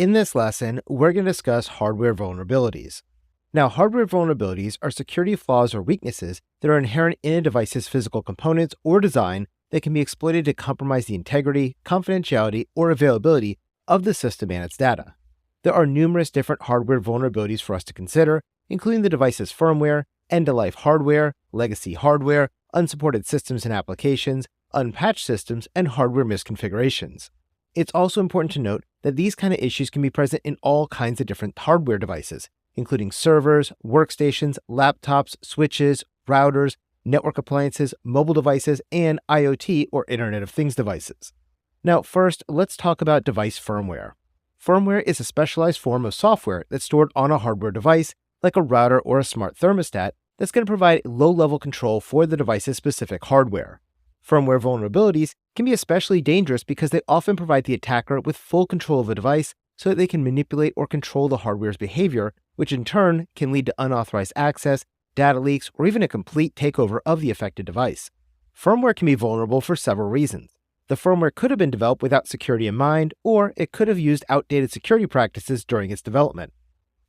In this lesson, we're going to discuss hardware vulnerabilities. Now, hardware vulnerabilities are security flaws or weaknesses that are inherent in a device's physical components or design that can be exploited to compromise the integrity, confidentiality, or availability of the system and its data. There are numerous different hardware vulnerabilities for us to consider, including the device's firmware, end-of-life hardware, legacy hardware, unsupported systems and applications, unpatched systems, and hardware misconfigurations. It's also important to note that these kind of issues can be present in all kinds of different hardware devices, including servers, workstations, laptops, switches, routers, network appliances, mobile devices, and IoT or Internet of Things devices. Now, first, let's talk about device firmware. Firmware is a specialized form of software that's stored on a hardware device, like a router or a smart thermostat, that's going to provide low-level control for the device's specific hardware. Firmware vulnerabilities can be especially dangerous because they often provide the attacker with full control of a device so that they can manipulate or control the hardware's behavior, which in turn can lead to unauthorized access, data leaks, or even a complete takeover of the affected device. Firmware can be vulnerable for several reasons. The firmware could have been developed without security in mind, or it could have used outdated security practices during its development.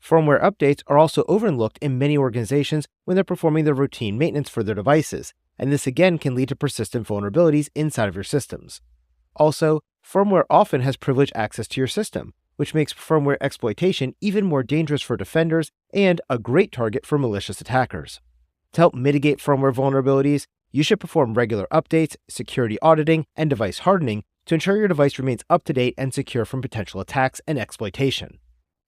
Firmware updates are also overlooked in many organizations when they're performing their routine maintenance for their devices, and this again can lead to persistent vulnerabilities inside of your systems. Also, firmware often has privileged access to your system, which makes firmware exploitation even more dangerous for defenders and a great target for malicious attackers. To help mitigate firmware vulnerabilities, you should perform regular updates, security auditing, and device hardening to ensure your device remains up to date and secure from potential attacks and exploitation.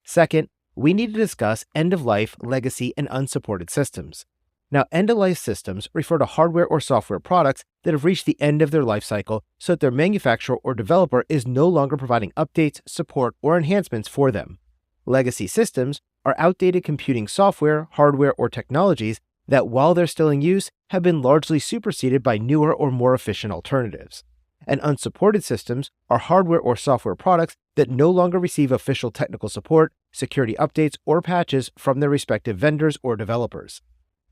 Second, we need to discuss end-of-life, legacy, and unsupported systems. Now, end-of-life systems refer to hardware or software products that have reached the end of their life cycle so that their manufacturer or developer is no longer providing updates, support, or enhancements for them. Legacy systems are outdated computing software, hardware, or technologies that, while they're still in use, have been largely superseded by newer or more efficient alternatives. And unsupported systems are hardware or software products that no longer receive official technical support, security updates, or patches from their respective vendors or developers.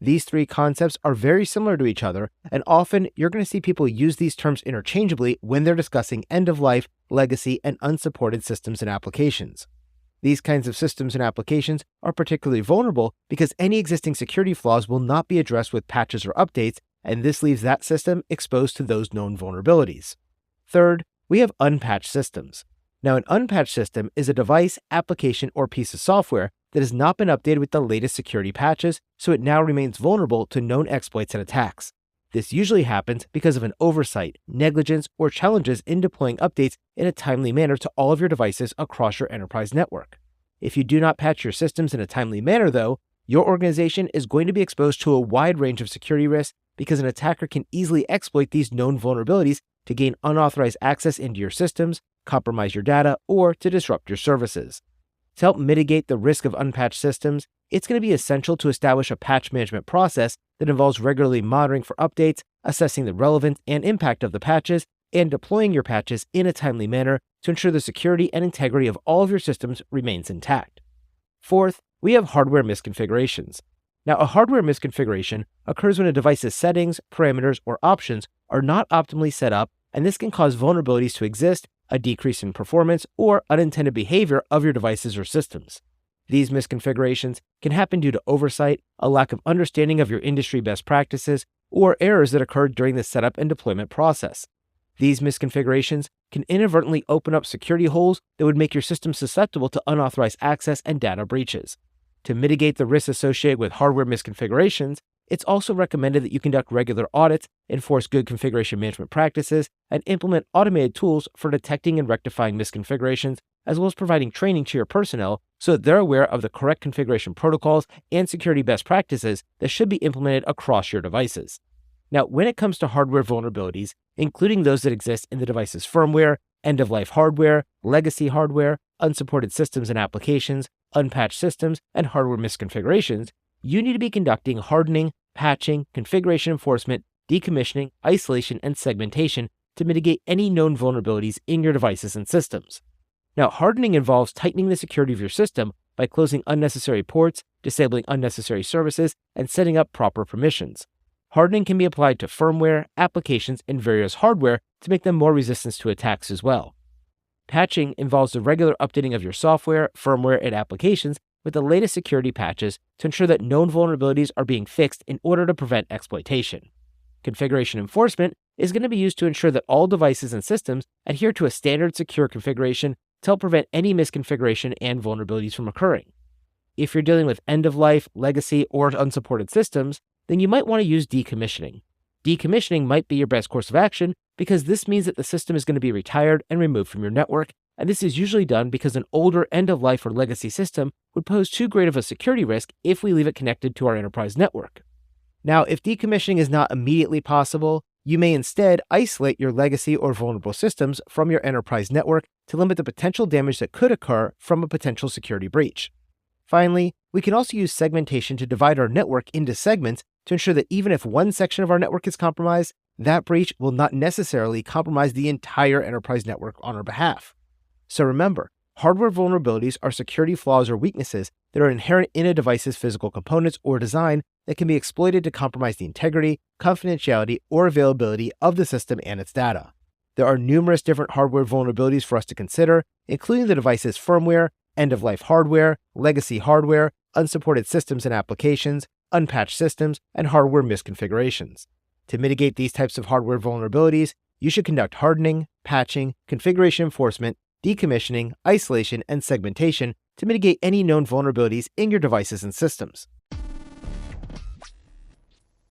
These three concepts are very similar to each other, and often you're going to see people use these terms interchangeably when they're discussing end-of-life, legacy, and unsupported systems and applications. These kinds of systems and applications are particularly vulnerable because any existing security flaws will not be addressed with patches or updates, and this leaves that system exposed to those known vulnerabilities. Third, we have unpatched systems. Now, an unpatched system is a device, application, or piece of software that has not been updated with the latest security patches, so it now remains vulnerable to known exploits and attacks. This usually happens because of an oversight, negligence, or challenges in deploying updates in a timely manner to all of your devices across your enterprise network. If you do not patch your systems in a timely manner, though, your organization is going to be exposed to a wide range of security risks because an attacker can easily exploit these known vulnerabilities to gain unauthorized access into your systems, compromise your data, or to disrupt your services. To help mitigate the risk of unpatched systems, it's going to be essential to establish a patch management process that involves regularly monitoring for updates, assessing the relevance and impact of the patches, and deploying your patches in a timely manner to ensure the security and integrity of all of your systems remains intact. Fourth, we have hardware misconfigurations. Now, a hardware misconfiguration occurs when a device's settings, parameters, or options are not optimally set up, and this can cause vulnerabilities to exist, a decrease in performance, or unintended behavior of your devices or systems. These misconfigurations can happen due to oversight, a lack of understanding of your industry best practices, or errors that occurred during the setup and deployment process. These misconfigurations can inadvertently open up security holes that would make your system susceptible to unauthorized access and data breaches. To mitigate the risks associated with hardware misconfigurations, it's also recommended that you conduct regular audits, enforce good configuration management practices, and implement automated tools for detecting and rectifying misconfigurations, as well as providing training to your personnel so that they're aware of the correct configuration protocols and security best practices that should be implemented across your devices. Now, when it comes to hardware vulnerabilities, including those that exist in the device's firmware, end-of-life hardware, legacy hardware, unsupported systems and applications, unpatched systems, and hardware misconfigurations, you need to be conducting hardening, patching, configuration enforcement, decommissioning, isolation, and segmentation to mitigate any known vulnerabilities in your devices and systems. Now, hardening involves tightening the security of your system by closing unnecessary ports, disabling unnecessary services, and setting up proper permissions. Hardening can be applied to firmware, applications, and various hardware to make them more resistant to attacks as well. Patching involves the regular updating of your software, firmware, and applications with the latest security patches to ensure that known vulnerabilities are being fixed in order to prevent exploitation. Configuration enforcement is going to be used to ensure that all devices and systems adhere to a standard secure configuration to help prevent any misconfiguration and vulnerabilities from occurring. If you're dealing with end-of-life, legacy, or unsupported systems, then you might want to use decommissioning. Decommissioning might be your best course of action because this means that the system is going to be retired and removed from your network, and this is usually done because an older end-of-life or legacy system would pose too great of a security risk if we leave it connected to our enterprise network. Now, if decommissioning is not immediately possible, you may instead isolate your legacy or vulnerable systems from your enterprise network to limit the potential damage that could occur from a potential security breach. Finally, we can also use segmentation to divide our network into segments to ensure that even if one section of our network is compromised, that breach will not necessarily compromise the entire enterprise network on our behalf. So remember, hardware vulnerabilities are security flaws or weaknesses that are inherent in a device's physical components or design that can be exploited to compromise the integrity, confidentiality, or availability of the system and its data. There are numerous different hardware vulnerabilities for us to consider, including the device's firmware, end-of-life hardware, legacy hardware, unsupported systems and applications, unpatched systems, and hardware misconfigurations. To mitigate these types of hardware vulnerabilities, you should conduct hardening, patching, configuration enforcement, decommissioning, isolation, and segmentation to mitigate any known vulnerabilities in your devices and systems.